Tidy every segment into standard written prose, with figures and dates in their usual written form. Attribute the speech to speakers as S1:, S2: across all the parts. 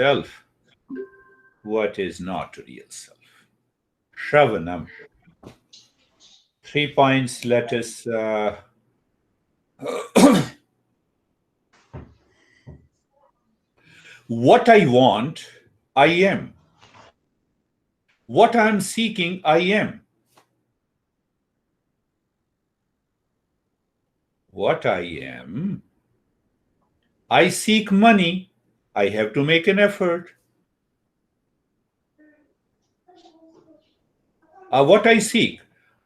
S1: self, what is not real self. Shravanam. 3 points. Let us. What I want, I am. What I am seeking, I am. What I am, I seek money. I have to make an effort. What I seek,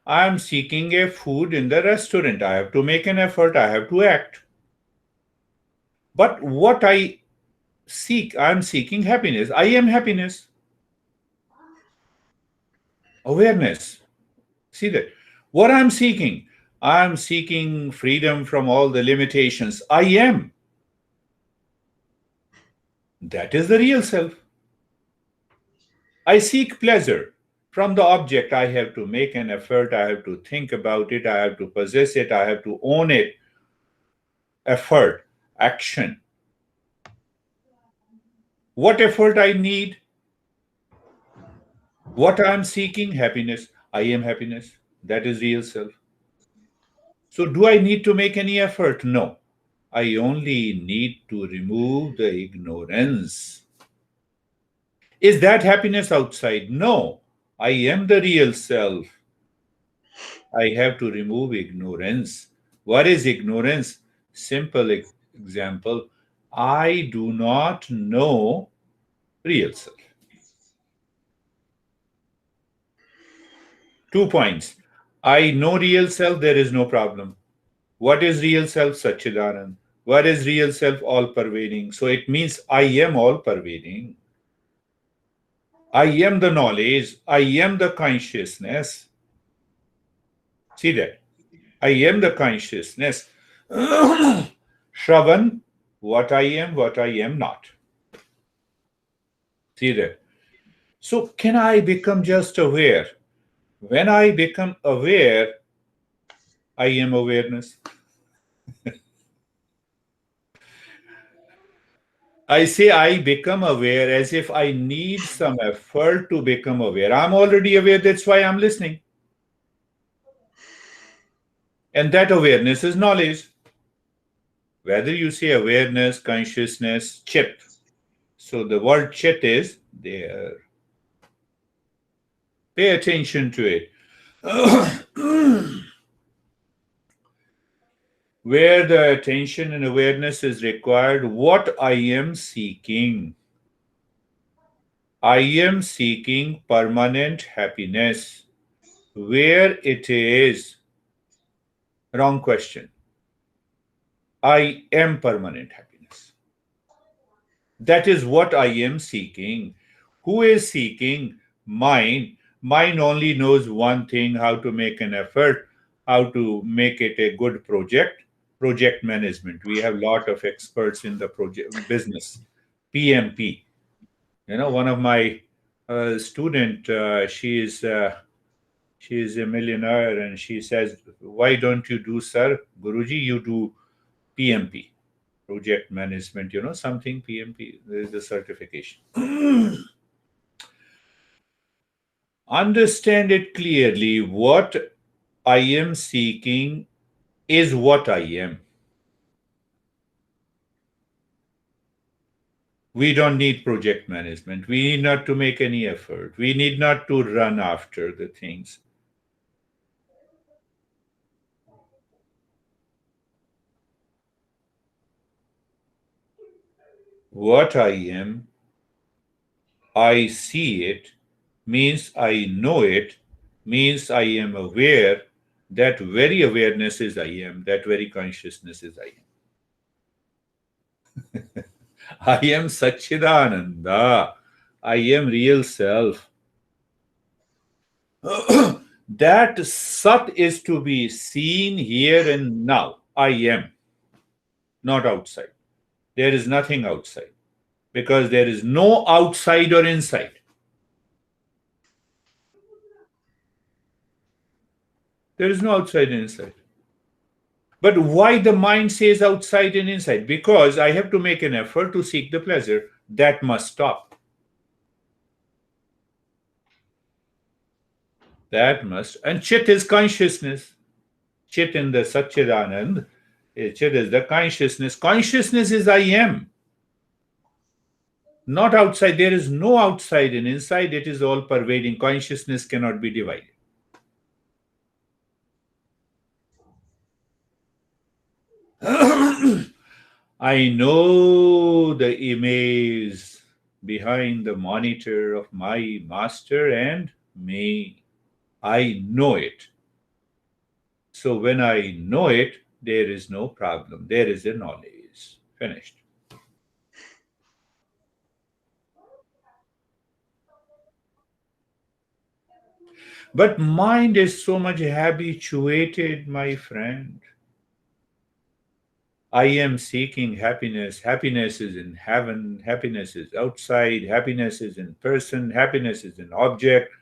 S1: I am seeking a food in the restaurant. I have to make an effort. I have to act. But what I seek, I am seeking happiness. I am happiness. Awareness. See that? What I'm seeking, I'm seeking freedom from all the limitations. I am. That is the real self. I seek pleasure from the object. I have to make an effort. I have to think about it. I have to possess it. I have to own it. Effort, action. What effort I need? What I am seeking? Happiness. I am happiness. That is real self. So, do I need to make any effort? No. I only need to remove the ignorance. Is that happiness outside? No. I am the real self. I have to remove ignorance. What is ignorance? Simple example. I do not know real self. 2 points. I know real self, there is no problem. What is real self? Satchidanand. What is real self? All pervading. So it means I am all pervading. I am the knowledge. I am the consciousness. See that? I am the consciousness. Shravan, what I am not. See that? So can I become just aware? When I become aware, I am awareness. I say I become aware as if I need some effort to become aware. I'm already aware, that's why I'm listening. And that awareness is knowledge. Whether you say awareness, consciousness, chit. So the word chit is there. Pay attention to it. Where the attention and awareness is required, what I am seeking. I am seeking permanent happiness. Where it is, wrong question. I am permanent happiness. That is what I am seeking. Who is seeking? Mind. Mind only knows one thing, how to make an effort, how to make it a good project. Project management. We have a lot of experts in the project business. PMP. One of my student, she is a millionaire, and she says, "Why don't you do, sir? Guruji, you do PMP, project management. Something PMP. There is a certification." Understand it clearly. What I am seeking is what I am. We don't need project management. We need not to make any effort. We need not to run after the things. What I am, I see it, means I know it, means I am aware. That very awareness is I am. That very consciousness is I am. I am Satchidananda. I am real self. That Sat is to be seen here and now. I am, not outside. There is nothing outside, because there is no outside or inside. There is no outside and inside. But why the mind says outside and inside? Because I have to make an effort to seek the pleasure. That must stop. That must. And Chit is consciousness. Chit in the Satchidanand, Chit is the consciousness. Consciousness is I am, not outside. There is no outside and inside. It is all pervading. Consciousness cannot be divided. I know the image behind the monitor of my master and me. I know it. So when I know it, there is no problem. There is a knowledge. Finished. But mind is so much habituated, my friend. I am seeking happiness. Happiness is in heaven. Happiness is outside. Happiness is in person. Happiness is in object.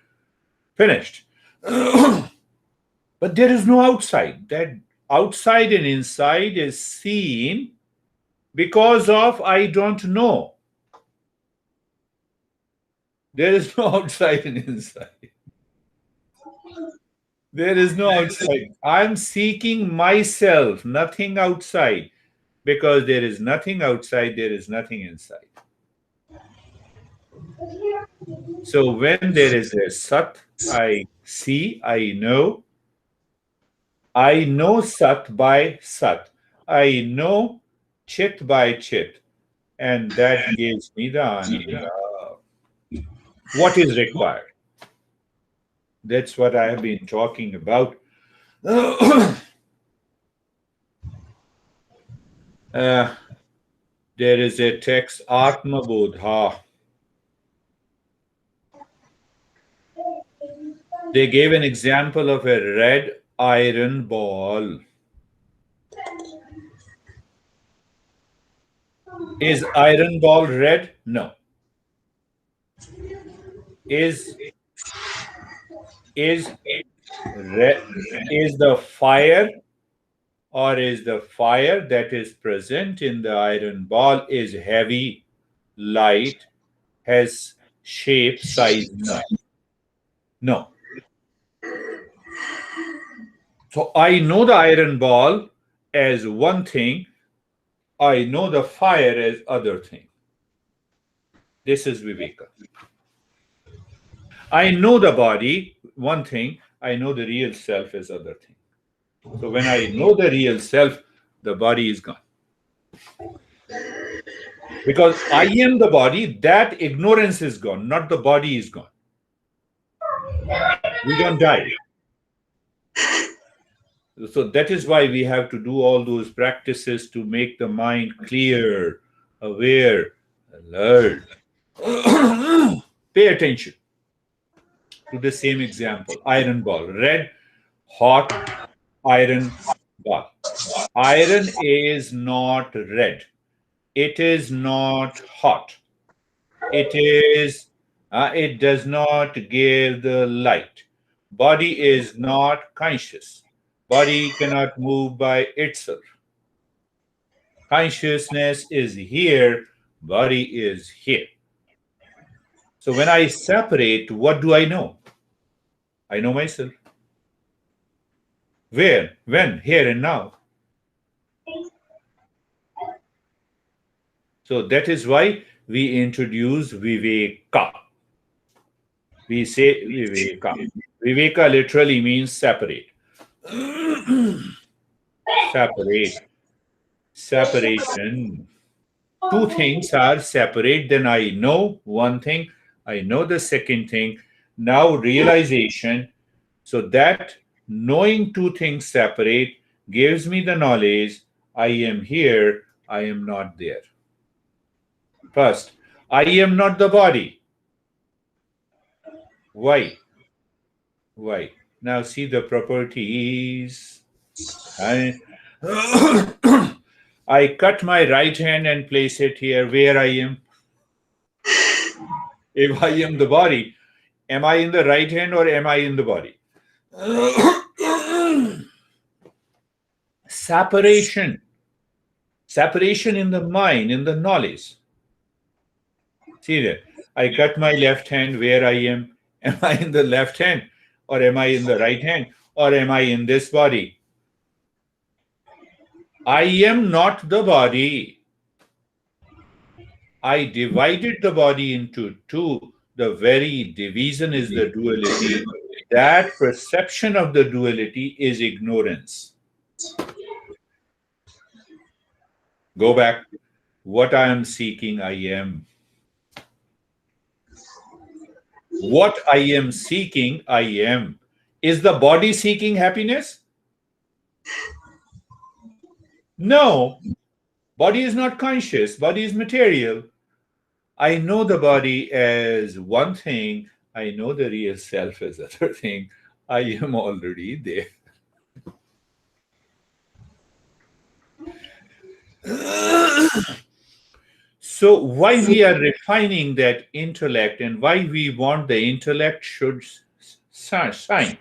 S1: Finished. But there is no outside. That outside and inside is seen because of I don't know. There is no outside and inside. There is no outside. I'm seeking myself, nothing outside. Because there is nothing outside, there is nothing inside. So when there is a Sat, I see, I know Sat by Sat. I know Chit by Chit. And that gives me the Ananda. What is required? That's what I have been talking about. There is a text, Atma Bodha. They gave an example of a red iron ball. Is iron ball red? No. Is is red, is the fire, or is the fire that is present in the iron ball is heavy, light, has shape, size? No. No. So I know the iron ball as one thing, I know the fire as other thing. This is Viveka. I know the body, one thing, I know the real self as other thing. So when I know the real self, the body is gone. Because I am the body, that ignorance is gone, not the body is gone. We don't die. So that is why we have to do all those practices to make the mind clear, aware, alert. Pay attention to the same example. Iron ball, red, hot, iron ball. Iron is not red. It is not hot. It does not give the light. Body is not conscious. Body cannot move by itself. Consciousness is here, body is here. So when I separate, what do I know? I know myself. Where? When? Here and now. So that is why we introduce Viveka. We say Viveka. Viveka literally means separate. Separate. Separation. Two things are separate, then I know one thing, I know the second thing. Now realization. So that knowing two things separate gives me the knowledge I am here, I am not there. First, I am not the body. Why? Why? Now see the properties. I, I cut my right hand and place it here where I am. If I am the body, am I in the right hand or am I in the body? Separation. Separation in the mind, in the knowledge. See there. I cut my left hand where I am. Am I in the left hand? Or am I in the right hand? Or am I in this body? I am not the body. I divided the body into two. The very division is the duality. That perception of the duality is ignorance. Go back. What I am seeking, I am. What I am seeking, I am. Is the body seeking happiness? No. Body is not conscious. Body is material. I know the body as one thing. I know the real self as other thing. I am already there. So why we are refining that intellect and why we want the intellect should shine.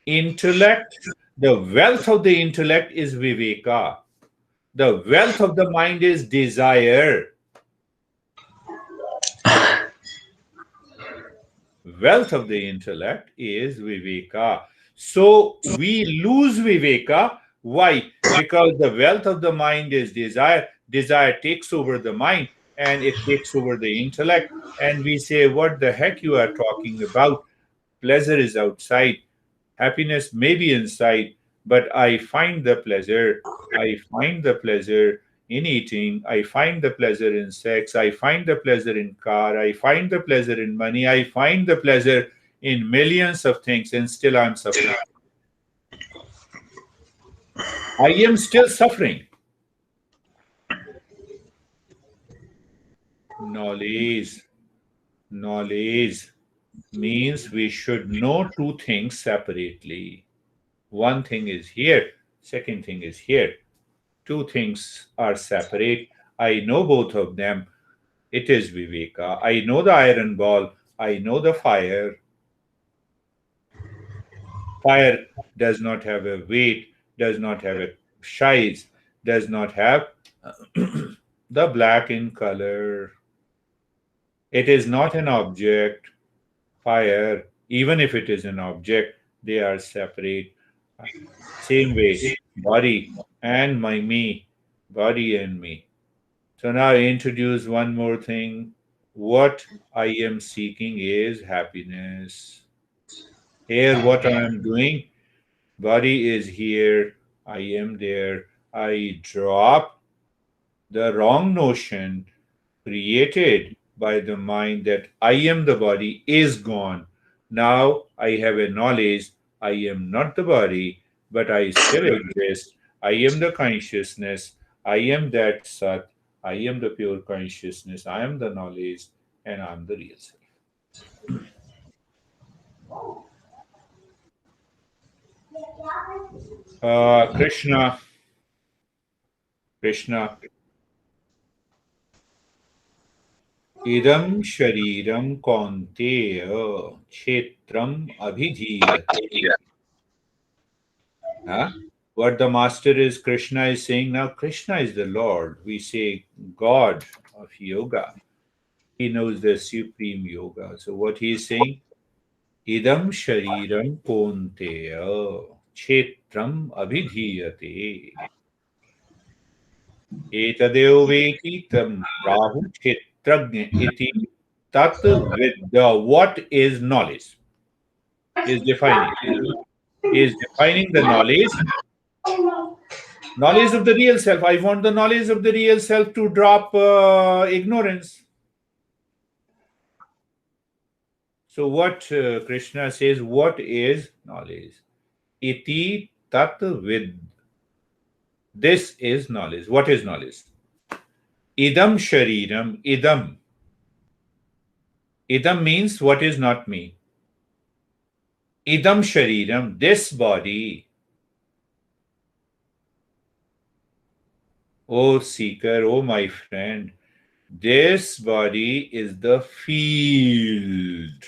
S1: Intellect, the wealth of the intellect is viveka. The wealth of the mind is desire. Wealth of the intellect is viveka. So we lose viveka. Why? Because the wealth of the mind is desire. Desire takes over the mind and it takes over the intellect. And we say, what the heck you are talking about? Pleasure is outside. Happiness may be inside, but I find the pleasure. I find the pleasure in eating. I find the pleasure in sex. I find the pleasure in car. I find the pleasure in money. I find the pleasure in millions of things, and still I'm suffering. I am still suffering. Knowledge. Knowledge means we should know two things separately. One thing is here, second thing is here. Two things are separate. I know both of them. It is Viveka. I know the iron ball. I know the fire. Fire does not have a weight, does not have a size, does not have the black in color. It is not an object. Fire, even if it is an object, they are separate. Same way, body and my me, body and me. So now I introduce one more thing. What I am seeking is happiness. Here, what I am doing, body is here, I am there. I drop the wrong notion created by the mind that I am the body is gone. Now I have a knowledge I am not the body, but I still exist. I am the consciousness. I am that Sat. I am the pure consciousness. I am the knowledge, and I am the real self. Krishna, Krishna, idam shariram kaunteya kshetram abhidhiyate. Huh? What the master is, Krishna is saying now, Krishna is the Lord. We say God of yoga. He knows the supreme yoga. So what he is saying, idam shariram konteya kshetram abhidhiyate. Etadeo veti tam prahu kshetragnya iti tat vidya. What is knowledge? Is defining. Is defining the knowledge. Knowledge of the real self. I want the knowledge of the real self to drop ignorance. So, what Krishna says, what is knowledge? Iti tat vid. This is knowledge. What is knowledge? Idam shariram. Idam. Idam means what is not me. Idam shariram. This body. Oh, seeker, oh, my friend. This body is the field.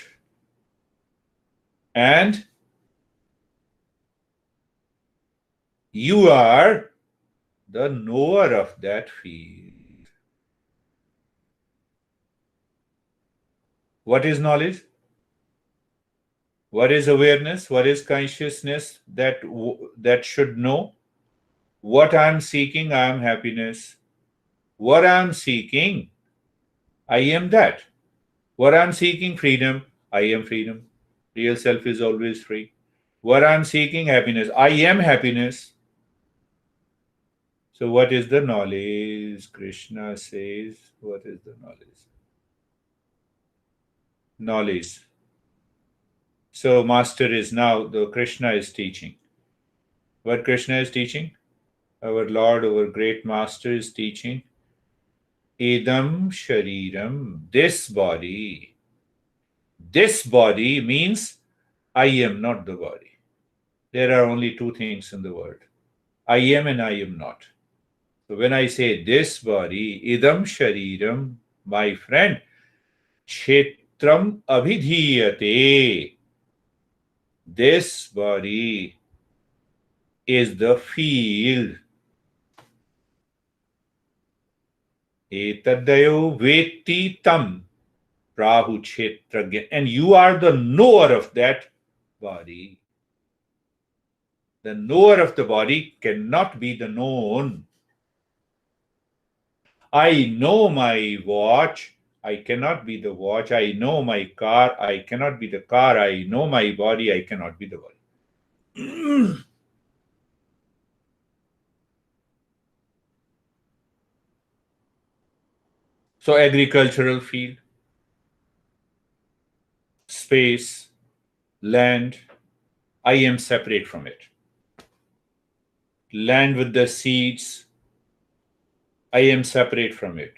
S1: And you are the knower of that field. What is knowledge? What is awareness? What is consciousness that should know? What I am seeking, I am happiness. What I am seeking, I am that. What I am seeking, freedom, I am freedom. Real self is always free. What I am seeking, happiness, I am happiness. So, what is the knowledge? Krishna says, what is the knowledge? Knowledge. So, Master is now, the Krishna is teaching. What Krishna is teaching? Our Lord, our great Master is teaching. Idam Shariram, this body. This body means I am not the body. There are only two things in the world, I am and I am not. So when I say this body, idam shariram, my friend, kshetram abhidhiyate. This body is the field. Etadayo veti tam prahu kshetragya. And you are the knower of that body. The knower of the body cannot be the known. I know my watch. I cannot be the watch. I know my car. I cannot be the car. I know my body. I cannot be the body. So, agricultural field, space, land, I am separate from it. Land with the seeds, I am separate from it.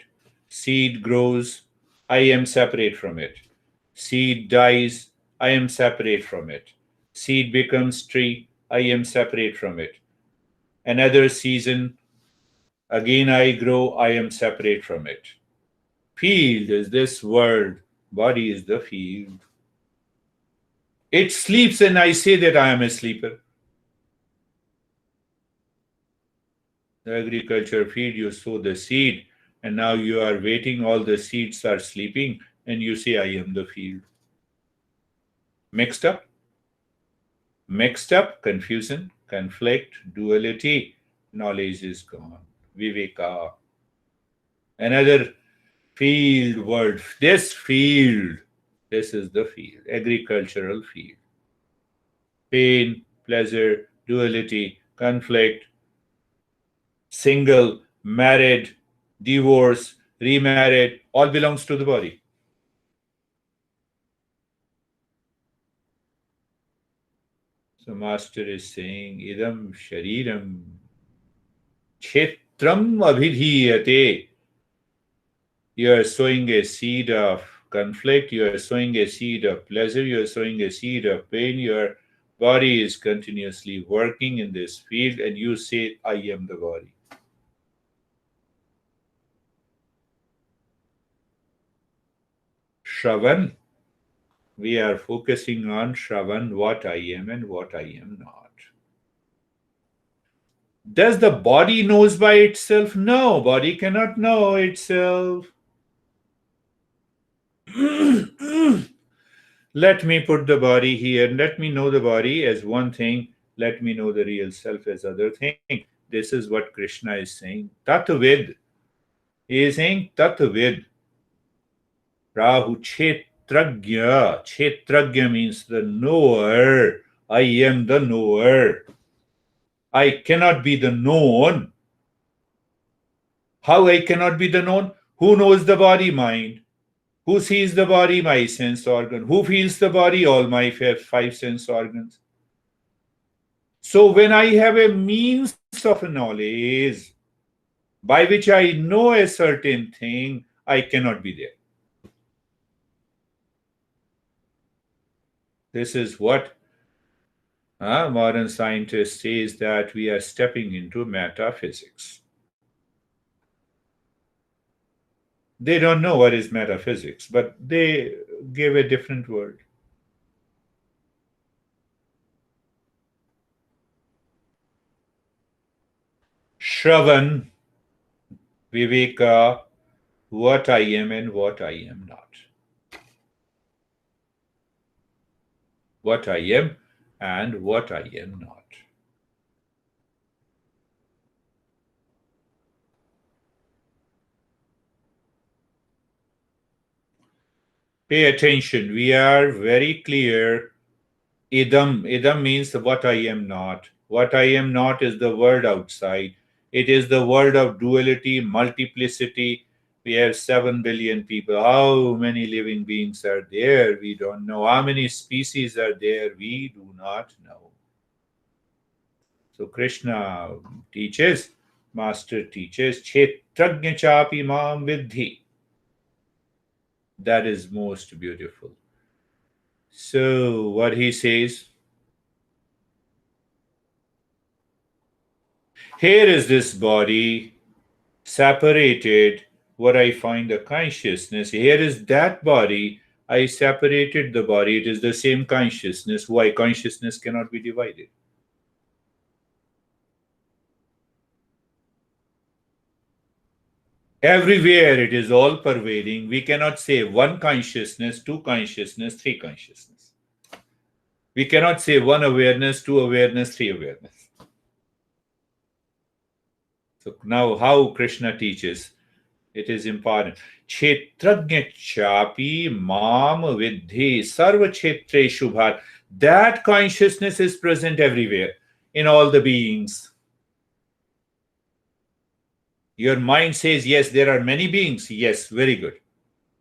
S1: Seed grows, I am separate from it. Seed dies, I am separate from it. Seed becomes tree, I am separate from it. Another season, again I grow, I am separate from it. Field is this world, body is the field. It sleeps, and I say that I am a sleeper. The agriculture field, you sow the seed, and now you are waiting, all the seeds are sleeping, and you say, I am the field. Mixed up? Mixed up, confusion, conflict, duality, knowledge is gone. Viveka. Another field word. This field, this is the field, agricultural field. Pain, pleasure, duality, conflict, single, married, divorce, remarried, all belongs to the body. So Master is saying, idam shariram kshetram abhidhiyate. You are sowing a seed of conflict, you are sowing a seed of pleasure, you are sowing a seed of pain. Your body is continuously working in this field, and you say, I am the body. Shravan, we are focusing on Shravan, what I am and what I am not. Does the body knows by itself? No, body cannot know itself. Let me put the body here. Let me know the body as one thing. Let me know the real self as other thing. This is what Krishna is saying. Tatvid. He is saying Tatvid. Rahu Kshetragya. Kshetragya means the knower. I am the knower. I cannot be the known. How I cannot be the known? Who knows the body? Mind. Who sees the body? My sense organ. Who feels the body? All my five sense organs. So when I have a means of knowledge by which I know a certain thing, I cannot be there. This is what modern scientists says, that we are stepping into metaphysics. They don't know what is metaphysics, but they give a different word. Shravan, Viveka, what I am and what I am not. what I am and what I am not. Pay attention. We are very clear. Idam means what I am not. What I am not is the world outside. It is the world of duality, multiplicity. We have 7 billion people. How many living beings are there? We don't know. How many species are there? We do not know. So Krishna teaches, Master teaches, Kshetrajna chapi mam vidhi. That is most beautiful. So what he says, here is this body separated, what I find the consciousness. Here is that body. I separated the body. It is the same consciousness. Why? Consciousness cannot be divided. Everywhere it is all pervading. We cannot say one consciousness, two consciousness, three consciousness. We cannot say one awareness, two awareness, three awareness. So now how Krishna teaches, it is important. Kshetrajna chapi mam vidhi sarva kshetreshu bhar. That consciousness is present everywhere in all the beings. Your mind says, yes, there are many beings. Yes, very good.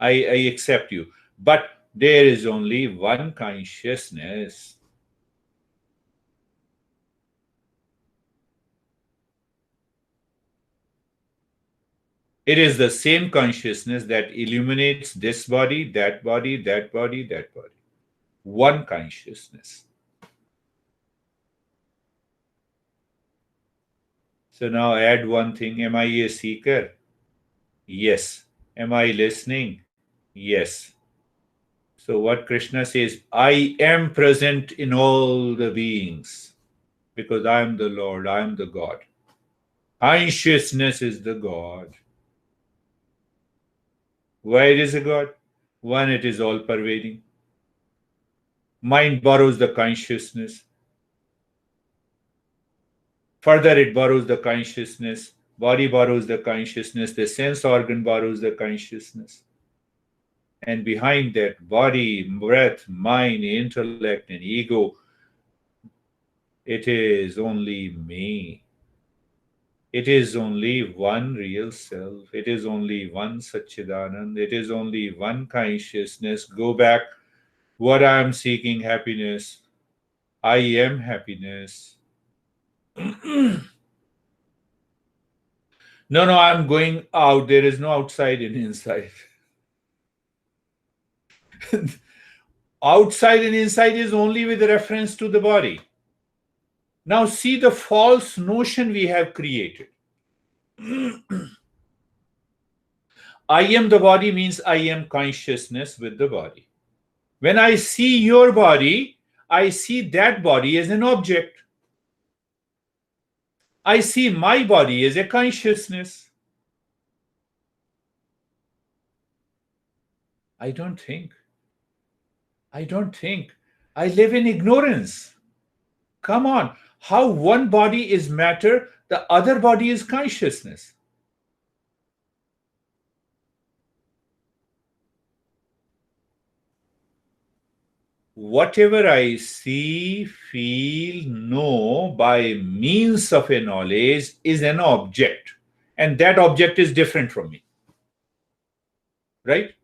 S1: I accept you. But there is only one consciousness. It is the same consciousness that illuminates this body, that body, that body, that body. One consciousness. So now add one thing. Am I a seeker? Yes. Am I listening? Yes. So what Krishna says, I am present in all the beings because I am the Lord, I am the God. Consciousness is the God. Why it is a God? One, it is all pervading. Mind borrows the consciousness. Further, it borrows the consciousness. Body borrows the consciousness. The sense organ borrows the consciousness. And behind that, body, breath, mind, intellect, and ego, it is only me. It is only one real self. It is only one Satchidanand. It is only one consciousness. Go back. What I am seeking, happiness. I am happiness. No, I'm going out. There is no outside and inside. Outside and inside is only with reference to the body. Now, see the false notion we have created. I am the body means I am consciousness with the body. When I see your body, I see that body as an object. I see my body as a consciousness. I don't think. I don't think. I live in ignorance. Come on. How one body is matter, the other body is consciousness. Whatever I see, feel, know by means of a knowledge is an object. And that object is different from me. Right?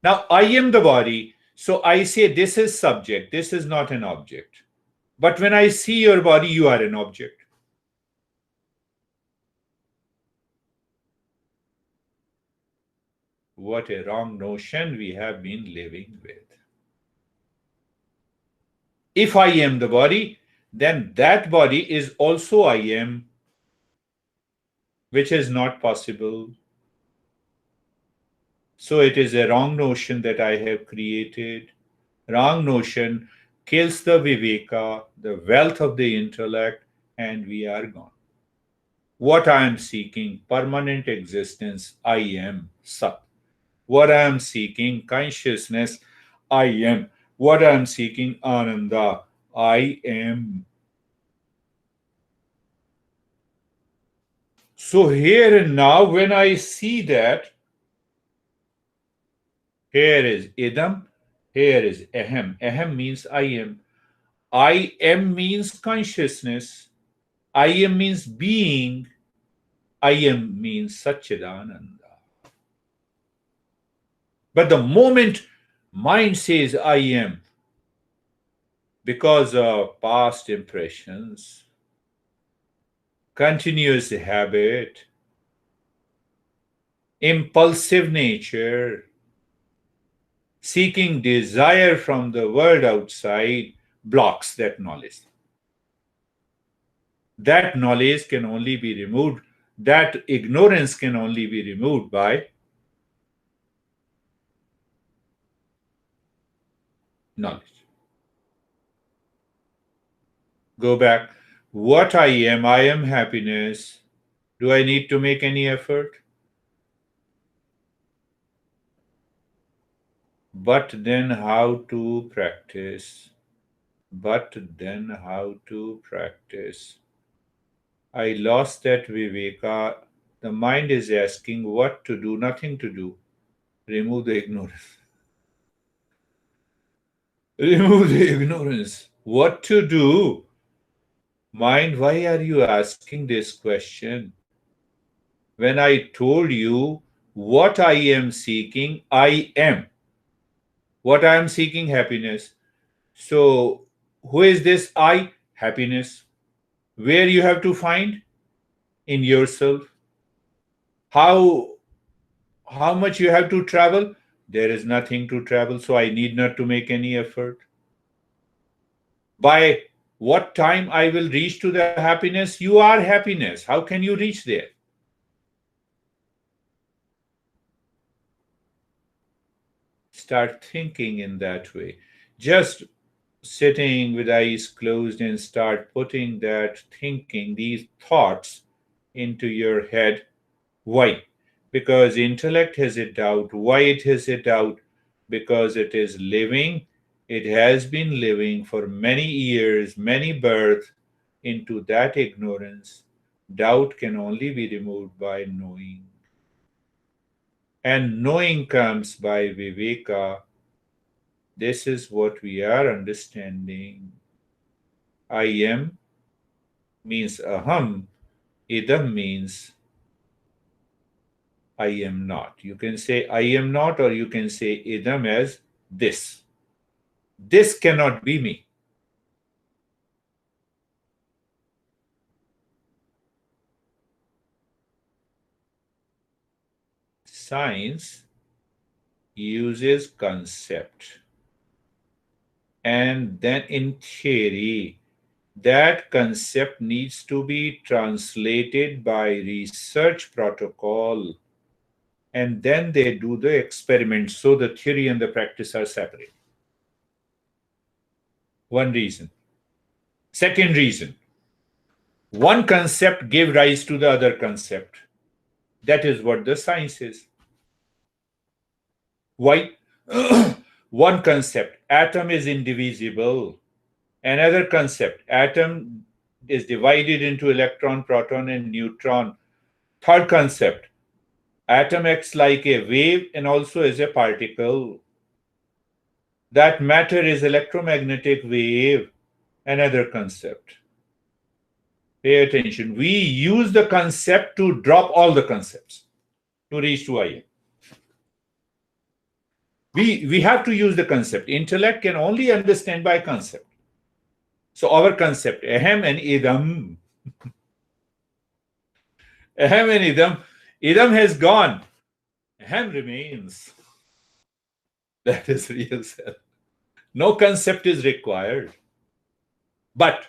S1: Now, I am the body. So I say this is subject. This is not an object. But when I see your body, you are an object. What a wrong notion we have been living with. If I am the body, then that body is also I am, which is not possible. So it is a wrong notion that I have created. Wrong notion kills the viveka, the wealth of the intellect, and we are gone. What I am seeking, permanent existence, I am Sat. What I am seeking, consciousness, I am. What I am seeking, Ananda. I am. So here and now, when I see that, here is idam, here is ahem. Ahem means I am. I am means consciousness. I am means being. I am means Satchidananda. But the moment mind says I am, because of past impressions, continuous habit, impulsive nature, seeking desire from the world outside, blocks that knowledge. That knowledge can only be removed, that ignorance can only be removed by knowledge. Go back. What I am happiness. Do I need to make any effort? But then how to practice? But then how to practice? I lost that viveka. The mind is asking what to do, nothing to do. Remove the ignorance. Remove the ignorance. What to do? Mind, why are you asking this question? When I told you what I am seeking, I am. What I am seeking, happiness. So, who is this I? Happiness. Where you have to find? In yourself. How much you have to travel? There is nothing to travel, so I need not to make any effort. By what time I will reach to the happiness? You are happiness. How can you reach there? Start thinking in that way. Just sitting with eyes closed and start putting that thinking, these thoughts into your head. Why? Because intellect has a doubt. Why it has a doubt? Because it is living, it has been living for many years, many births into that ignorance. Doubt can only be removed by knowing. And knowing comes by viveka. This is what we are understanding. I am means aham, idam means I am not. You can say I am not, or you can say idam as this. This cannot be me. Science uses concept, and then in theory, that concept needs to be translated by research protocol, and then they do the experiment, so the theory and the practice are separate. One reason. Second reason, one concept gave rise to the other concept. That is what the science is. Why? One concept, atom is indivisible. Another concept, atom is divided into electron, proton, and neutron. Third concept, atom acts like a wave and also as a particle. That matter is electromagnetic wave. Another concept. Pay attention. We use the concept to drop all the concepts to reach to I am. We have to use the concept. Intellect can only understand by concept. So our concept, ahem and idam. Ahem and idam. Idam has gone. Ahem remains. That is real self. No concept is required. But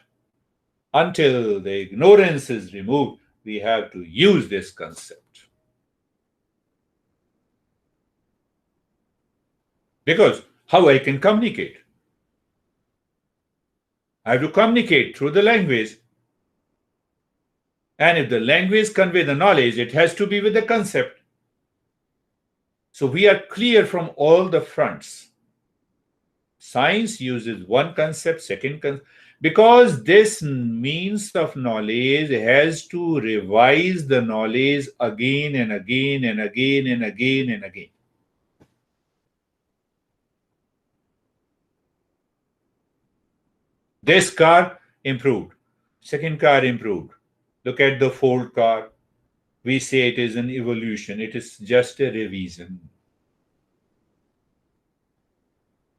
S1: until the ignorance is removed, we have to use this concept. Because how I can communicate? I have to communicate through the language. And if the language convey the knowledge, it has to be with the concept. So we are clear from all the fronts. Science uses one concept, because this means of knowledge has to revise the knowledge again and again and again and again and again. This car improved. Second car improved. Look at the Ford car. We say it is an evolution. It is just a revision.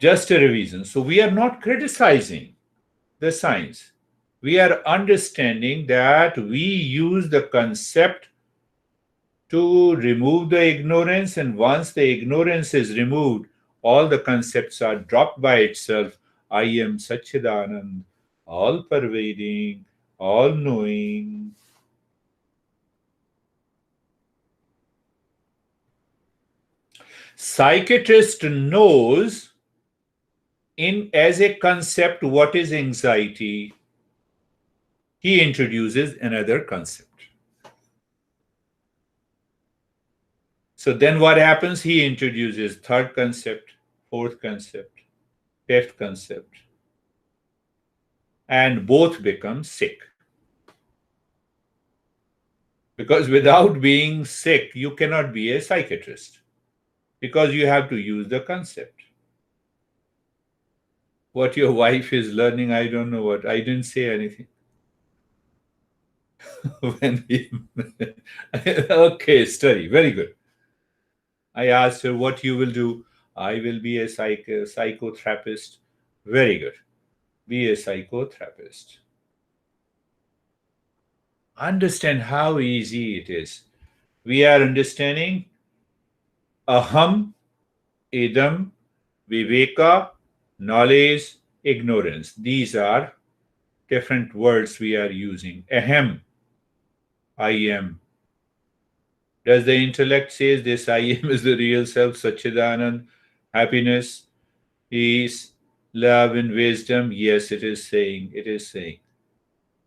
S1: Just a revision. So we are not criticizing the science. We are understanding that we use the concept to remove the ignorance, and once the ignorance is removed, all the concepts are dropped by itself. I am Satchidanand, all pervading, all knowing. Psychiatrist knows in as a concept what is anxiety. He introduces another concept. So then what happens? He introduces third concept, fourth concept, fifth concept, and both become sick. Because without being sick, you cannot be a psychiatrist, because you have to use the concept. What your wife is learning, I don't know what. I didn't say anything. Okay, study. Very good. I asked her what you will do. I will be a psychotherapist. Very good. Be a psychotherapist. Understand how easy it is. We are understanding aham, idam, viveka, knowledge, ignorance. These are different words we are using. Ahem, I am. Does the intellect say this I am is the real self, Satchidanand, happiness, peace, love, and wisdom? Yes, it is saying. It is saying.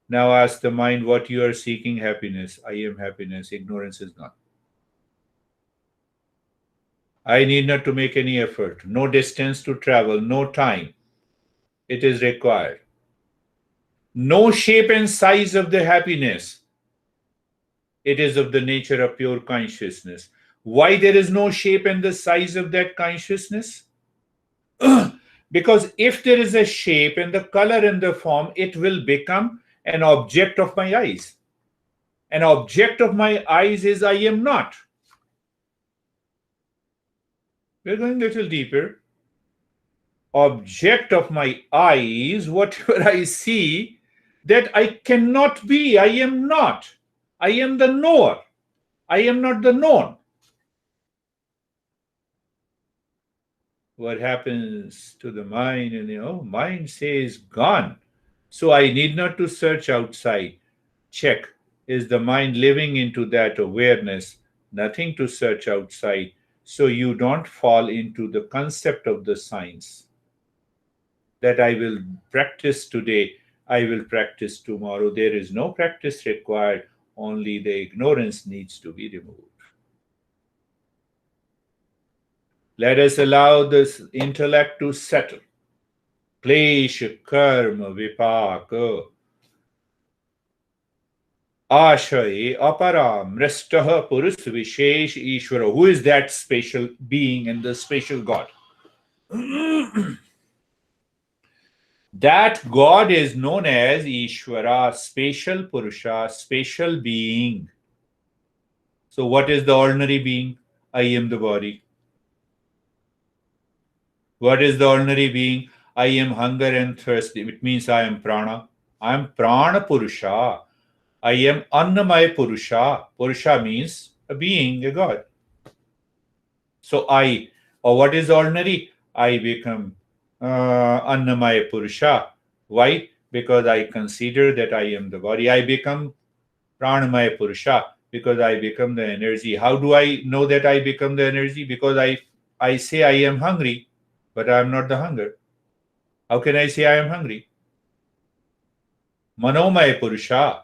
S1: Now ask the mind what you are seeking: happiness. I am happiness. Ignorance is not. I need not to make any effort. No distance to travel. No time. It is required. No shape and size of the happiness. It is of the nature of pure consciousness. Why there is no shape and the size of that consciousness? Because if there is a shape and the color and the form, it will become an object of my eyes. An object of my eyes is I am not. We're going a little deeper. Object of my eyes, whatever I see, that I cannot be, I am not. I am the knower. I am not the known. What happens to the mind? And mind says gone. So I need not to search outside. Check. Is the mind living into that awareness? Nothing to search outside. So you don't fall into the concept of the science that I will practice today, I will practice tomorrow. There is no practice required, only the ignorance needs to be removed. Let us allow this intellect to settle. Klesh, karma, vipaka, ashay, apara, mristah, purus, vishesh, ishvara. Who is that special being and the special God? That God is known as Ishvara, special Purusha, special being. So, what is the ordinary being? I am the body. What is the ordinary being? I am hunger and thirst. It means I am prana. I am prana Purusha. I am Annamaya Purusha. Purusha means a being, a God. So, or what is ordinary? I become Annamaya Purusha. Why? Because I consider that I am the body. I become Pranamaya Purusha because I become the energy. How do I know that I become the energy? Because I say I am hungry, but I am not the hunger. How can I say I am hungry? Manomaya Purusha,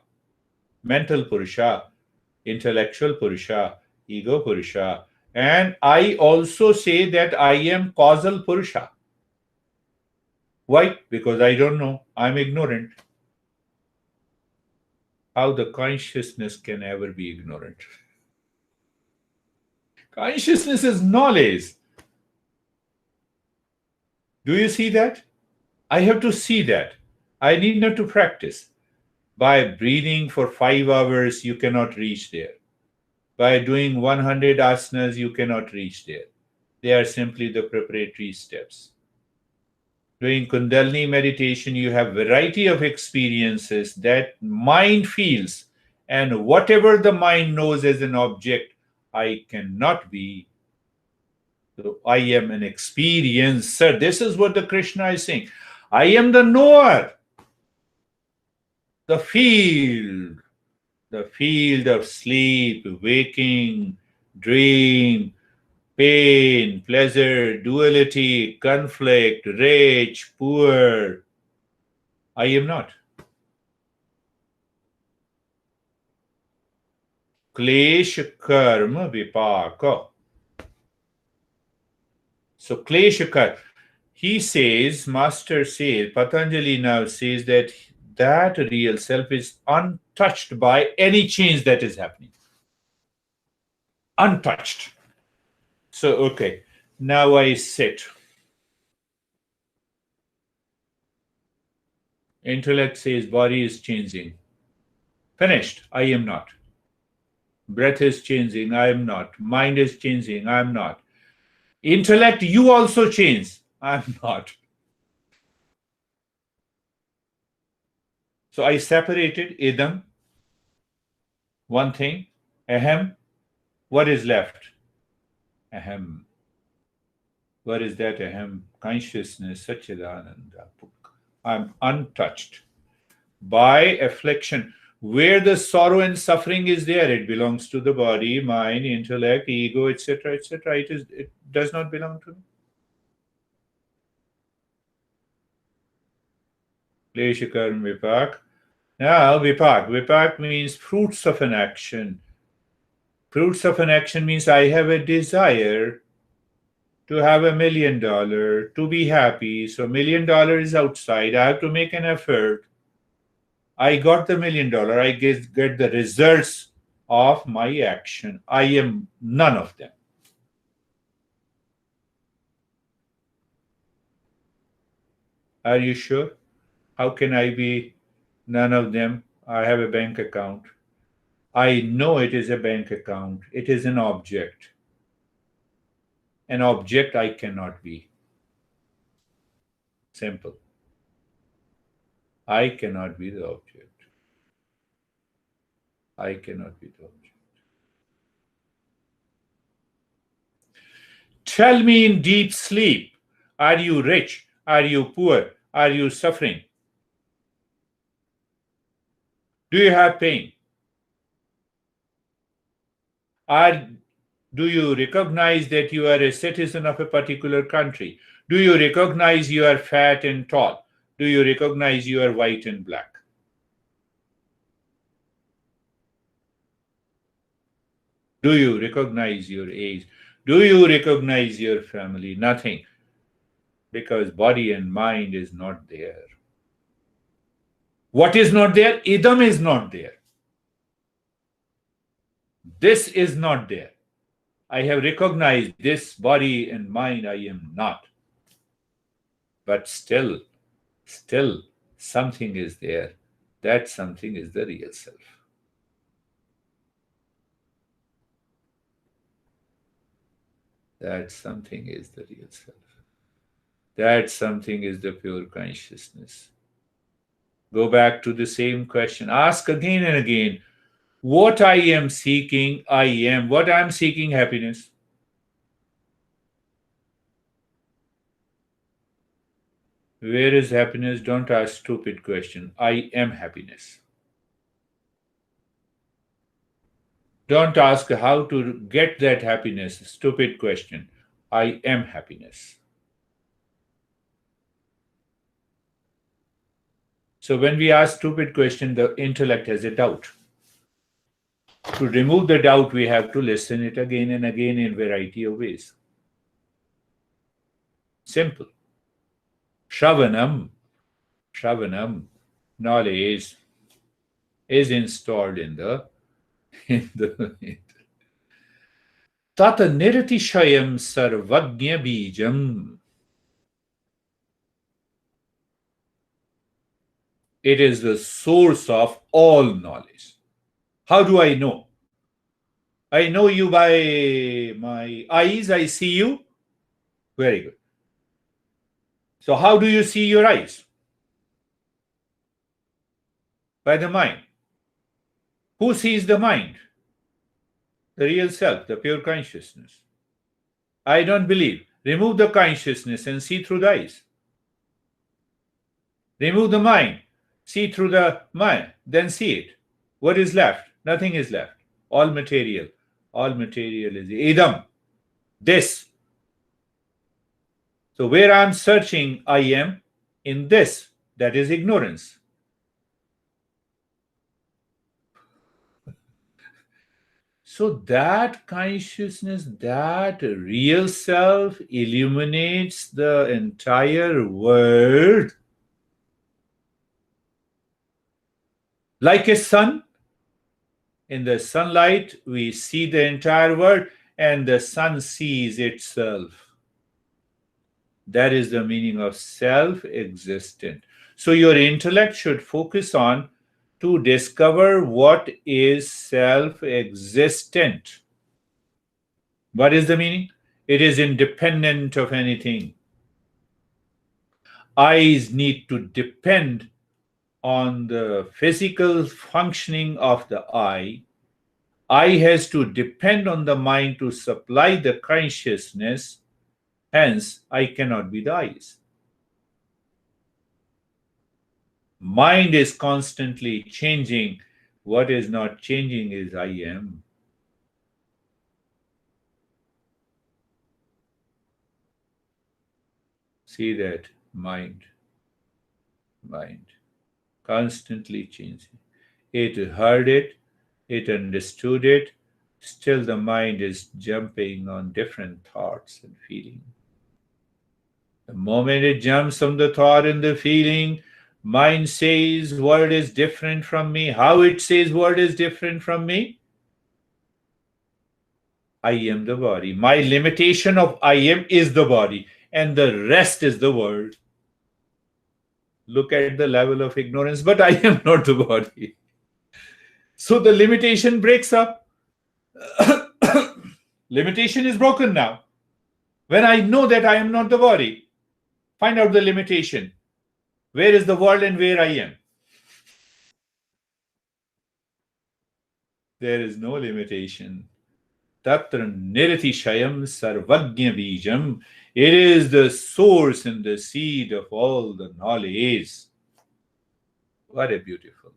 S1: mental Purusha, intellectual Purusha, ego Purusha. And I also say that I am causal Purusha. Why? Because I don't know. I'm ignorant. How the consciousness can ever be ignorant? Consciousness is knowledge. Do you see that? I have to see that. I need not to practice. By breathing for 5 hours, you cannot reach there. By doing 100 asanas, you cannot reach there. They are simply the preparatory steps. Doing Kundalini meditation, you have variety of experiences that mind feels, and whatever the mind knows as an object, I cannot be. So I am an experiencer. This is what the Krishna is saying. I am the knower, the field of sleep, waking, dream, pain, pleasure, duality, conflict, rich, poor. I am not. Klesh karma vipaka. So Klesh karma. He says, Master says, Patanjali now says that real self is untouched by any change that is happening. Untouched. So, okay, now I sit. Intellect says body is changing. Finished. I am not. Breath is changing. I am not. Mind is changing. I am not. Intellect, you also change. I am not. So I separated idam, one thing, ahem. What is left? Ahem. What is that ahem? Consciousness, Satchidananda. I'm untouched by affliction. Where the sorrow and suffering is there, it belongs to the body, mind, intellect, ego, etc., etc. It does not belong to me. Klesha karma vipak. Now, vipak means fruits of an action. Fruits of an action means I have a desire to have $1 million, to be happy. So $1 million is outside. I have to make an effort. I got the $1 million. I get the results of my action. I am none of them. Are you sure? How can I be none of them? I have a bank account. I know it is a bank account. It is an object. An object I cannot be. Simple. I cannot be the object. I cannot be the object. Tell me in deep sleep, are you rich? Are you poor? Are you suffering? Do you have pain? Do you recognize that you are a citizen of a particular country? Do you recognize you are fat and tall? Do you recognize you are white and black? Do you recognize your age? Do you recognize your family? Nothing. Because body and mind is not there. What is not there? Idam is not there. This is not there. I have recognized this body and mind I am not. But still something is there. That something is the real self. That something is the real self. That something is the pure consciousness. Go back to the same question. Ask again and again. What I am seeking, I am. What I am seeking, happiness. Where is happiness? Don't ask stupid question. I am happiness. Don't ask how to get that happiness. Stupid question. I am happiness. So when we ask stupid question, the intellect has a doubt. To remove the doubt, we have to listen it again and again in variety of ways. Simple. Shravanam, Shravanam, knowledge is installed in the Tat Nirtishayam Sarvagnya Bijam. It is the source of all knowledge. How do I know? I know you by my eyes, I see you. Very good. So, how do you see your eyes? By the mind. Who sees the mind? The real self, the pure consciousness. I don't believe. Remove the consciousness and see through the eyes. Remove the mind, see through the mind, then see it. What is left? Nothing is left. All material. All material is idam. This. So where I am searching, I am in this. That is ignorance. So that consciousness, that real self illuminates the entire world like a sun. In the sunlight, we see the entire world, and the sun sees itself. That is the meaning of self-existent. So your intellect should focus on to discover what is self-existent. What is the meaning? It is independent of anything. Eyes need to depend on the physical functioning of the eye. Eye has to depend on the mind to supply the consciousness. Hence, I cannot be the eyes. Mind is constantly changing. What is not changing is I am. See that mind, constantly changing. It heard it, it understood it, still the mind is jumping on different thoughts and feelings. The moment it jumps from the thought and the feeling, mind says word is different from me. How it says word is different from me? I am the body. My limitation of I am is the body, and the rest is the world. Look at the level of ignorance, but I am not the body. So the limitation breaks up. Limitation is broken now. When I know that I am not the body, find out the limitation. Where is the world and where I am? There is no limitation. Tatra nirtishayam sarvagnya bijam. It is the source and the seed of all the knowledge. What a beautiful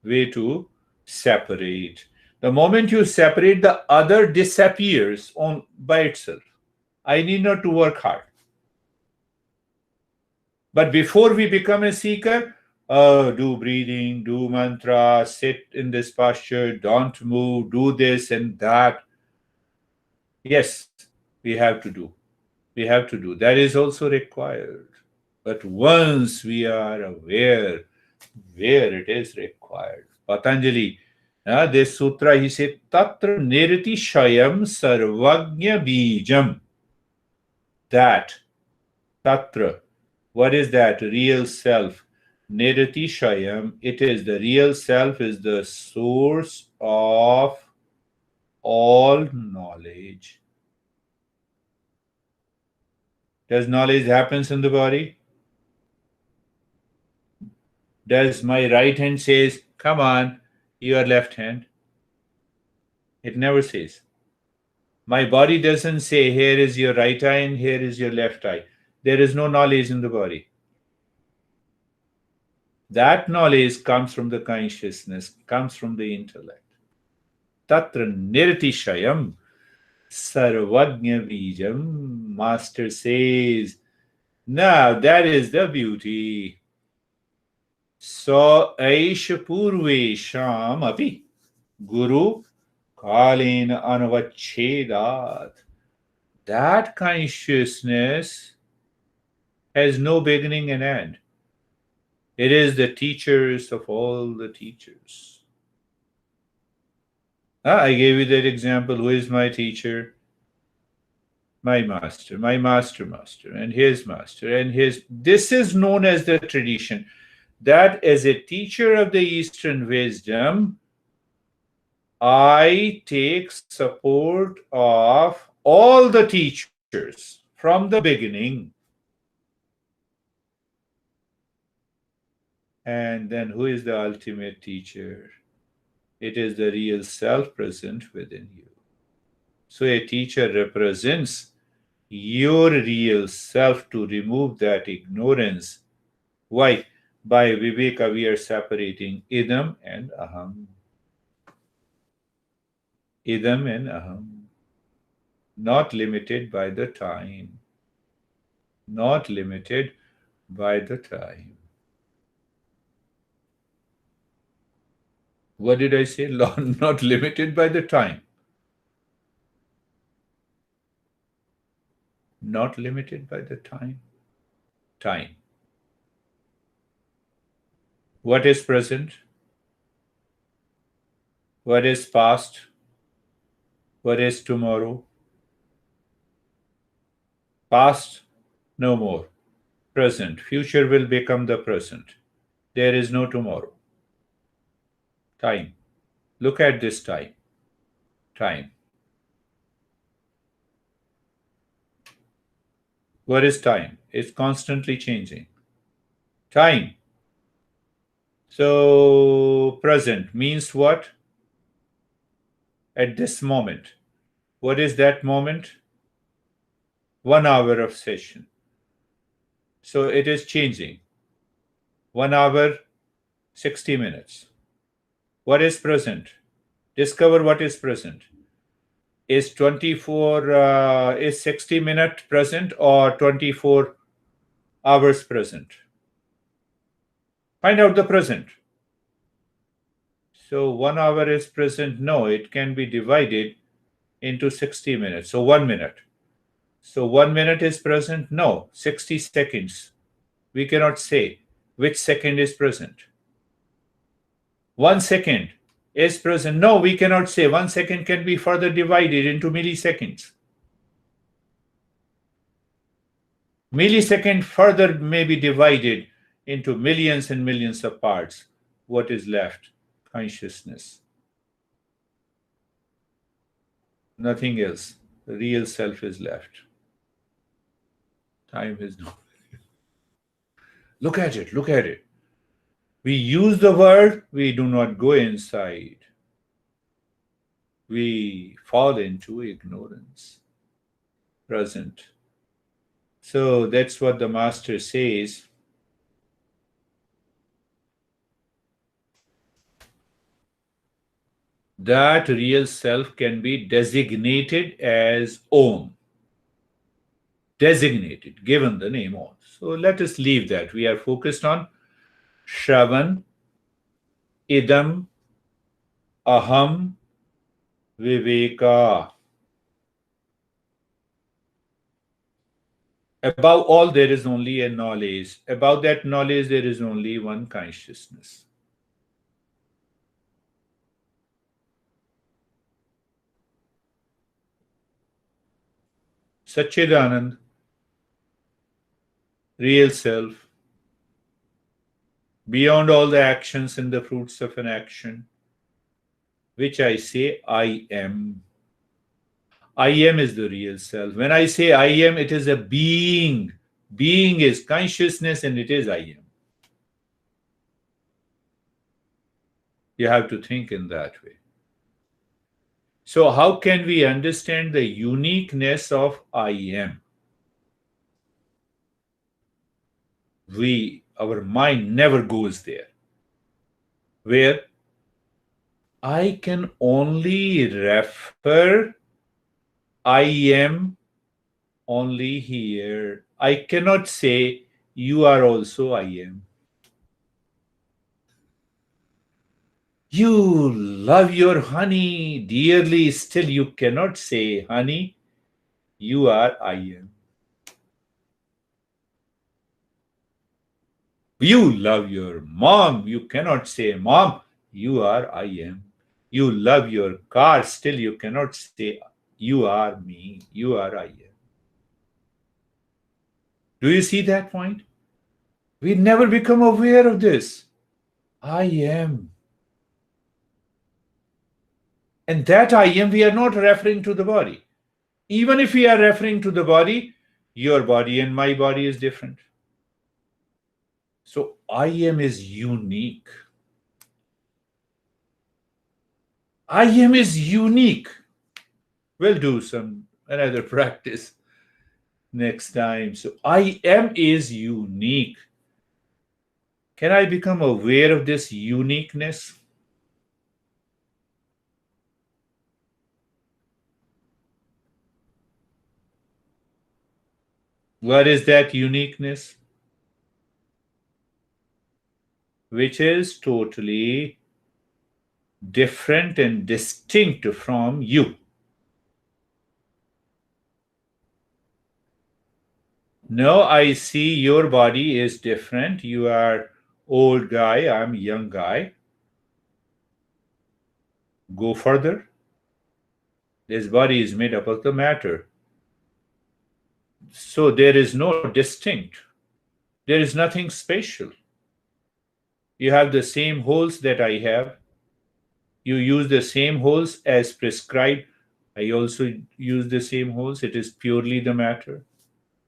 S1: way to separate. The moment you separate, the other disappears by itself. I need not to work hard. But before we become a seeker, do breathing, do mantra, sit in this posture, don't move, do this and that. Yes, we have to do. We have to do. That is also required. But once we are aware where it is required, Patanjali, this sutra, he said, Tatra nirti shayam sarvagnya bijam. That, Tatra, what is that? Real self. Nirti shayam, it is the real self, is the source of all knowledge. Does knowledge happens in the body? Does my right hand says, come on, your left hand? It never says. My body doesn't say, here is your right eye and here is your left eye. There is no knowledge in the body. That knowledge comes from the consciousness, comes from the intellect. Tatra nirtishayam sarvagnya bijam. Master says, now that is the beauty. So Aisha Purvesham api Guru Kalena Anavachedat. That consciousness has no beginning and end. It is the teachers of all the teachers. I gave you that example. Who is my teacher? My master, my master, and his master, and his. This is known as the tradition. That as a teacher of the Eastern wisdom, I take support of all the teachers from the beginning. And then who is the ultimate teacher? It is the real self present within you. So a teacher represents your real self to remove that ignorance. Why? By Viveka, we are separating idam and aham. Idam and aham. Not limited by the time. Not limited by the time. What did I say? Not limited by the time. Not limited by the time. Time. What is present? What is past? What is tomorrow? Past, no more. Present. Future will become the present. There is no tomorrow. Time. Look at this time. Time. What is time? It's constantly changing. Time. So, present means what? At this moment. What is that moment? 1 hour of session. So, it is changing. 1 hour, 60 minutes. What is present? Discover what is present. Is 60-minute present or 24 hours present? Find out the present. So 1 hour is present. No, it can be divided into 60 minutes. So 1 minute. So 1 minute is present. No, 60 seconds. We cannot say which second is present. 1 second is present. No, we cannot say. 1 second can be further divided into milliseconds. Millisecond further may be divided into millions and millions of parts. What is left? Consciousness. Nothing else. The real self is left. Time is no. Look at it. Look at it. We use the word, we do not go inside. We fall into ignorance. Present. So that's what the master says. That real self can be designated as Om. Designated, given the name Om. So let us leave that. We are focused on Shravan, Idam, Aham, Viveka. Above all, there is only a knowledge. Above that knowledge, there is only one consciousness. Satchidanand, real self, beyond all the actions and the fruits of an action, which I say I am. I am is the real self. When I say I am, it is a being. Being is consciousness and it is I am. You have to think in that way. So how can we understand the uniqueness of I am? Our mind never goes there. Where I can only refer I am only here. I cannot say you are also I am. You love your honey dearly, still you cannot say, honey, you are I am. You love your mom. You cannot say, Mom, you are I am. You love your car. Still, you cannot say, You are me. You are I am. Do you see that point? We never become aware of this. I am. And that I am, we are not referring to the body. Even if we are referring to the body, your body and my body is different. So I am is unique. I am is unique. We'll do some another practice next time. So I am is unique. Can I become aware of this uniqueness? What is that uniqueness? Which is totally different and distinct from you. No, I see your body is different. You are old guy, I'm young guy. Go further. This body is made up of the matter. So there is no distinct. There is nothing special. You have the same holes that I have. You use the same holes as prescribed. I also use the same holes. It is purely the matter.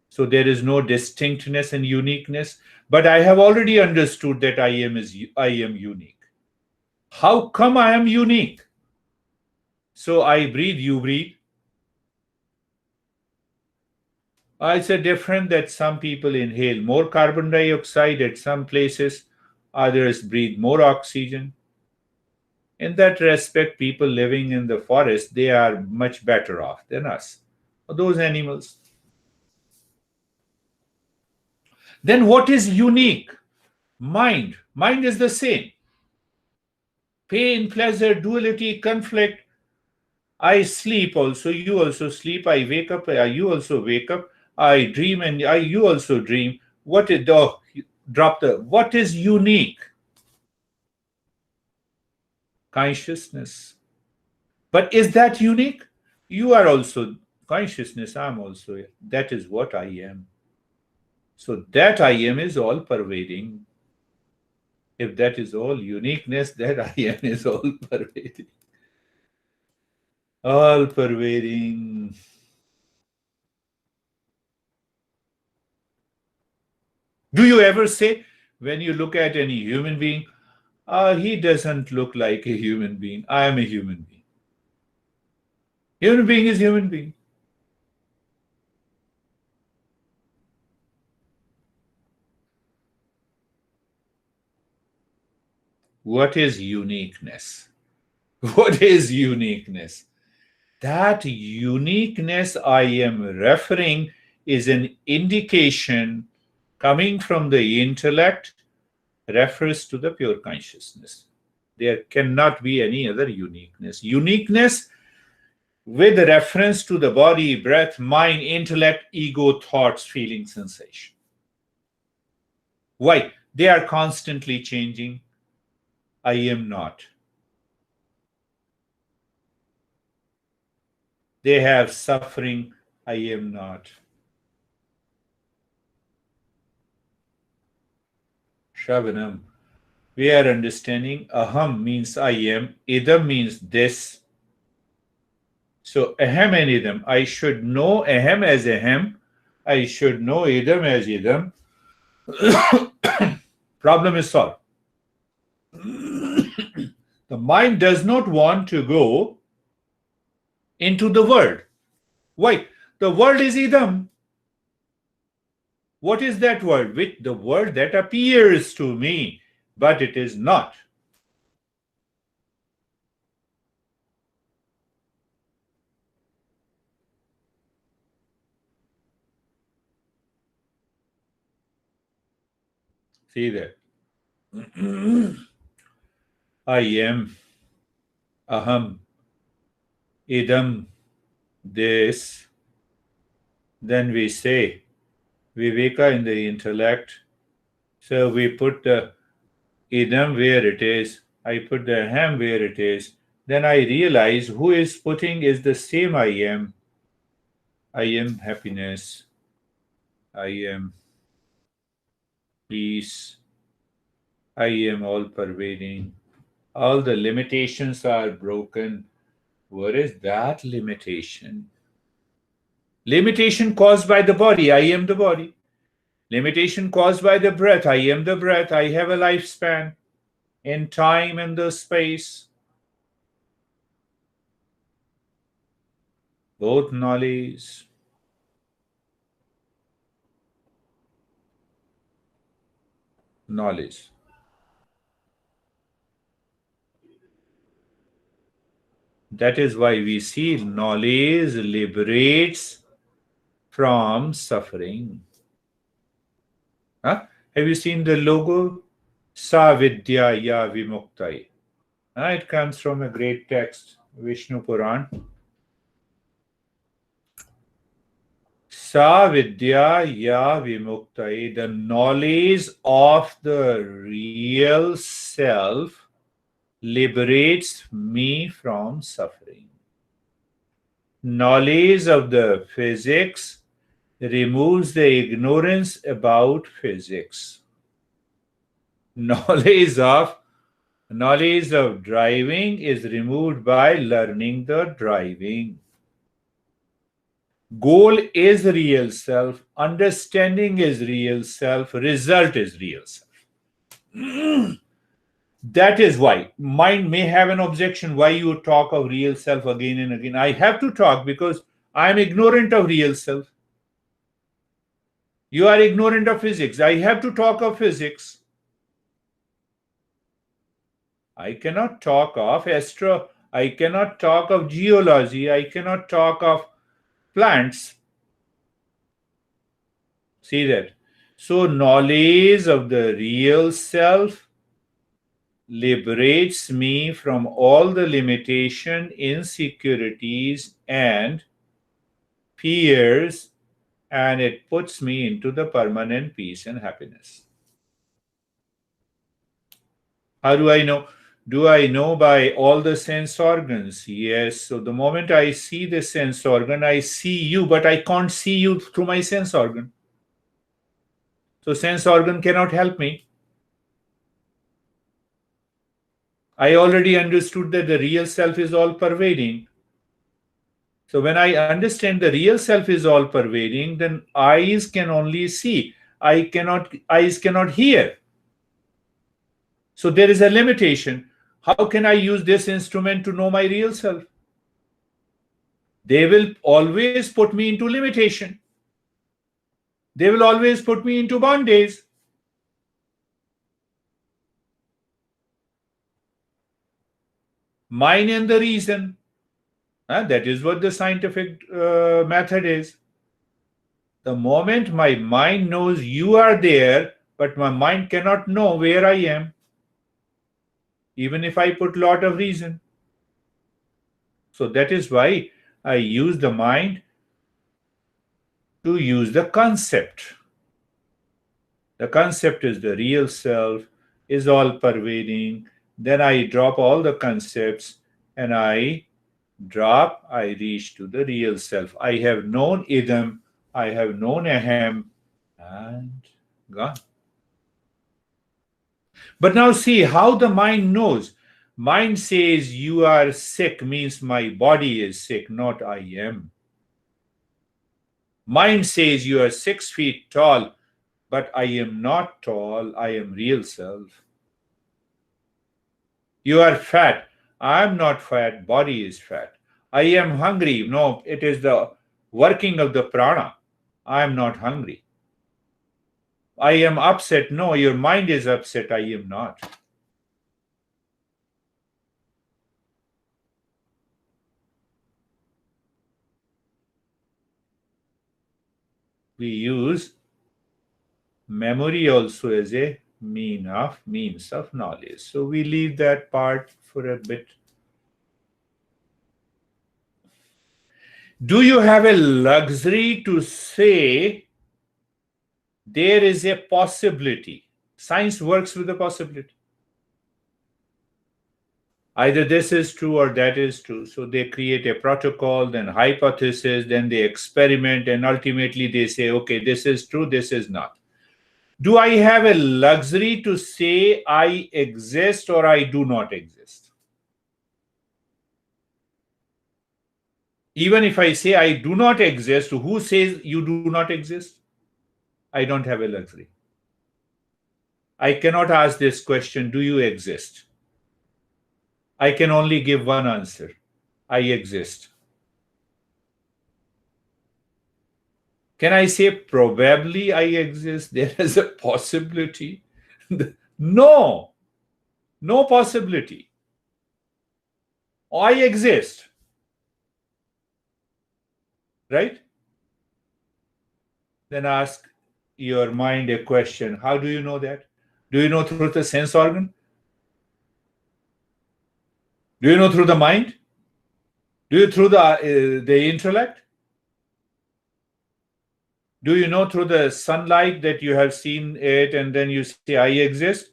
S1: So there is no distinctness and uniqueness. But I have already understood that I am unique. How come I am unique? So I breathe, you breathe. It's a different that some people inhale more carbon dioxide at some places, others breathe more oxygen. In that respect, people living in the forest, they are much better off than us, those animals. Then what is unique? Mind. Mind is the same. Pain, pleasure, duality, conflict. I sleep also, you also sleep. I wake up, you also wake up. I dream and you also dream. What is the drop the what is unique? Consciousness. But is that unique? You are also consciousness, I'm also. That is what I am. So that I am is all pervading. If that is all uniqueness, that I am is all pervading. All pervading. Do you ever say, when you look at any human being, he doesn't look like a human being. I am a human being. Human being is human being. What is uniqueness? What is uniqueness? That uniqueness I am referring is an indication coming from the intellect, refers to the pure consciousness. There cannot be any other uniqueness. Uniqueness with reference to the body, breath, mind, intellect, ego, thoughts, feeling, sensation. Why? They are constantly changing. I am not. They have suffering. I am not. Shravanam. We are understanding aham means I am, idam means this. So ahem and idam. I should know ahem as ahem. I should know idam as idam. Problem is solved. The mind does not want to go into the world. Why? The world is idam. What is that word? With the word that appears to me, but it is not. See that? I am, aham, idam, this. Then we say, viveka in the intellect, So we put the idam where it is. I put the ham where it is. Then I realize who is putting is the same I am. I am happiness. I am peace. I am all pervading. All the limitations are broken. What is that limitation? Limitation caused by the body. I am the body. Limitation caused by the breath. I am the breath. I have a lifespan in time and the space. Both knowledge. Knowledge. That is why we see knowledge liberates from suffering. Huh? Have you seen the logo? Sa Vidya Ya Vimuktai. It comes from a great text, Vishnu Puran. Sa Vidya Ya Vimuktai, the knowledge of the real self liberates me from suffering. Knowledge of the physics removes the ignorance about physics. Knowledge of Knowledge of driving is removed by learning the driving. Goal is real self, understanding is real self, result is real self. That is why mind may have an objection why you talk of real self again and again. I have to talk because I am ignorant of real self. You are ignorant of physics. I have to talk of physics. I cannot talk of I cannot talk of geology. I cannot talk of plants. See that? So, knowledge of the real self liberates me from all the limitation, insecurities, and fears, and it puts me into the permanent peace and happiness. How do I know? Do I know by all the sense organs? Yes. So the moment I see the sense organ, I see you, but I can't see you through my sense organ. So sense organ cannot help me. I already understood that the real self is all pervading. So when I understand the real self is all pervading, then eyes can only see. Eyes cannot hear. So there is a limitation. How can I use this instrument to know my real self? They will always put me into limitation. They will always put me into bondage. Mind and the reason. That is what the scientific method is. The moment my mind knows you are there, but my mind cannot know where I am, even if I put lot of reason. So that is why I use the mind to use the concept. The concept is the real self, is all pervading. Then I drop all the concepts and I reach to the real self. I have known idam, I have known aham, and gone. But now see how the mind knows. Mind says you are sick means my body is sick, not I am. Mind says you are 6 feet tall, but I am not tall, I am real self. You are fat, I am not fat, body is fat. I am hungry, no, it is the working of the prana. I am not hungry. I am upset, no, your mind is upset, I am not. We use memory also as a means of knowledge. So we leave that part for a bit. Do you have a luxury to say there is a possibility? Science works with the possibility. Either this is true or that is true. So they create a protocol, then hypothesis, then they experiment, and ultimately they say, okay, this is true, this is not. Do I have a luxury to say I exist or I do not exist? Even if I say I do not exist, who says you do not exist? I don't have a luxury. I cannot ask this question, do you exist? I can only give one answer, I exist. Can I say probably I exist? There is a possibility. No, no possibility. I exist, right? Then ask your mind a question. How do you know that? Do you know through the sense organ? Do you know through the mind? Do you through the intellect? Do you know through the sunlight that you have seen it and then you say, I exist?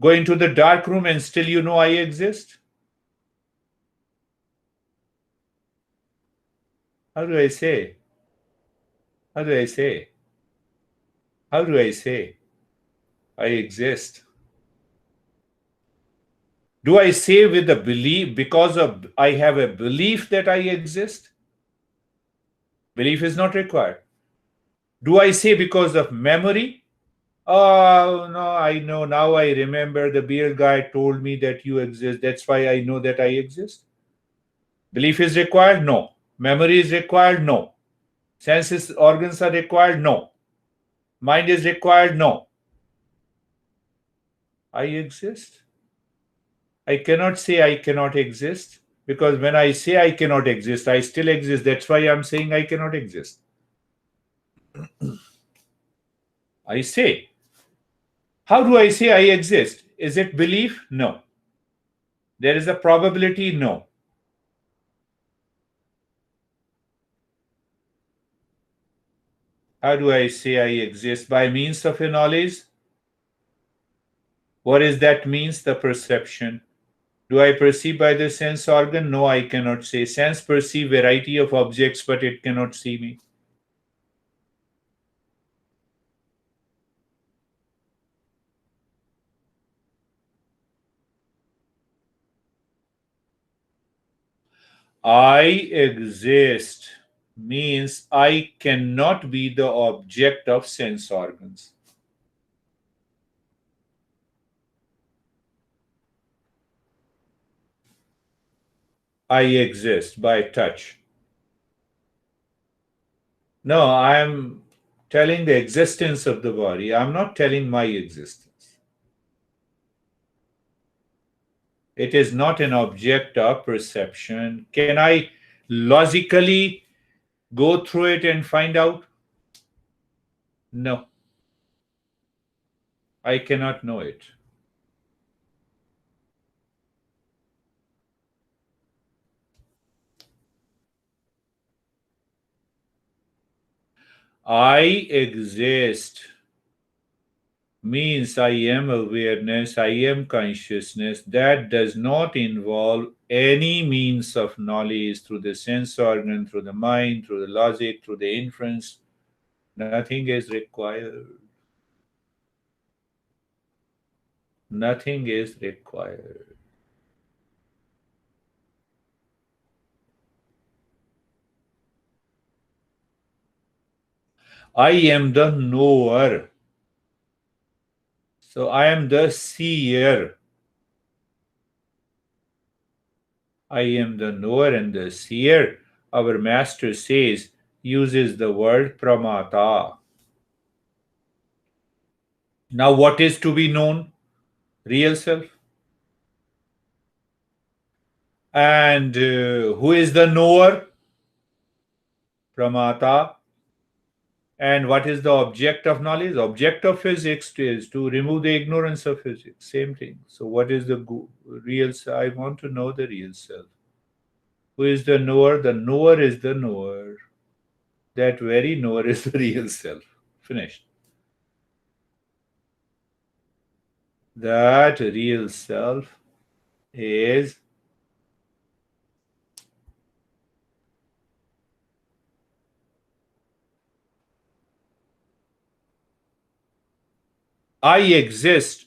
S1: Go into the dark room and still you know I exist? How do I say? How do I say? How do I say? I exist. Do I say with a belief because of I have a belief that I exist? Belief is not required. Do I say because of memory? Oh, no, I know. Now I remember the beer guy told me that you exist. That's why I know that I exist. Belief is required? No. Memory is required? No. Senses, organs are required? No. Mind is required? No. I exist. I cannot say I cannot exist because when I say I cannot exist, I still exist. That's why I'm saying I cannot exist. I say. How do I say I exist? Is it belief? No. There is a probability? No. How do I say I exist? By means of a knowledge? What is that means? The perception. Do I perceive by the sense organ? No, I cannot say. Sense perceive variety of objects, but it cannot see me. I exist means I cannot be the object of sense organs. I exist by touch. No, I am telling the existence of the body. I'm not telling my existence. It is not an object of perception. Can I logically go through it and find out? No, I cannot know it. I exist means I am awareness, I am consciousness. That does not involve any means of knowledge through the sense organ, through the mind, through the logic, through the inference. Nothing is required. Nothing is required. I am the knower. So I am the seer. I am the knower and the seer. Our master says, uses the word pramata. Now, what is to be known? Real self. And who is the knower? Pramata. And what is the object of knowledge? Object of physics is to remove the ignorance of physics. Same thing. So, what is the real self? I want to know the real self. Who is the knower? The knower is the knower. That very knower is the real self. Finished. that real self is I exist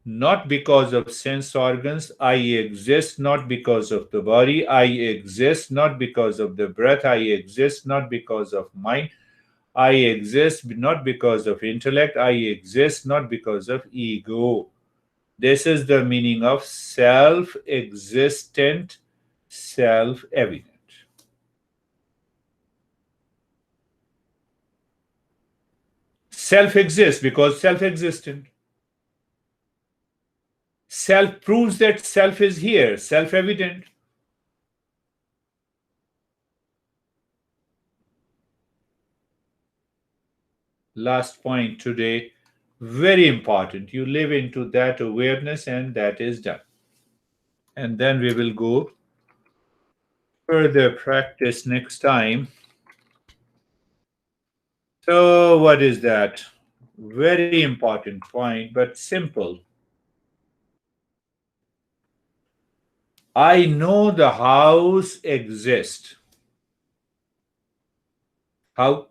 S1: not because of sense organs. I exist not because of the body. I exist not because of the breath. I exist not because of mind. I exist not because of intellect. I exist not because of ego. This is the meaning of self existent, self evident. Self exists because self existent. Self proves that self is here, self evident. Last point today, very important. You live into that awareness, and that is done. And then we will go further practice next time. So, what is that? Very important point, but simple. I know the house exists. How?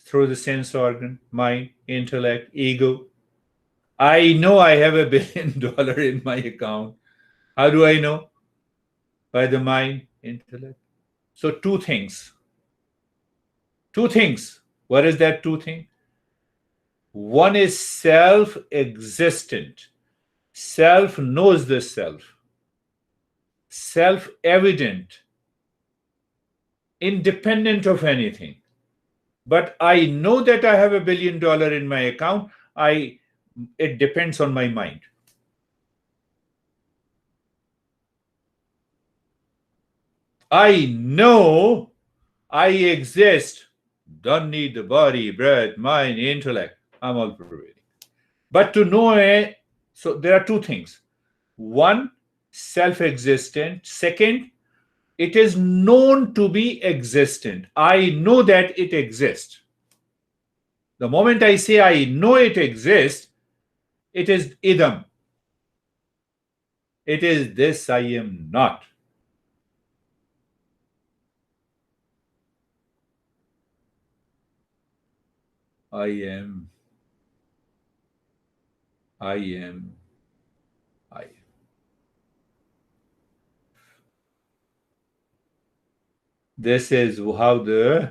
S1: Through the sense organ, mind, intellect, ego. I know I have $1 billion in my account. How do I know? By the mind, intellect. So, two things. Two things. What is that two thing? One is self existent. Self knows the self. Self evident, independent of anything. But I know that I have $1 billion in my account. It depends on my mind. I know I exist. Don't need the body, breath, mind, intellect. I'm all prevailing. But to know it, so there are two things. One, self existent. Second, it is known to be existent. I know that it exists. The moment I say I know it exists, it is idam. It is this I am not. I am. I am. I am. This is how the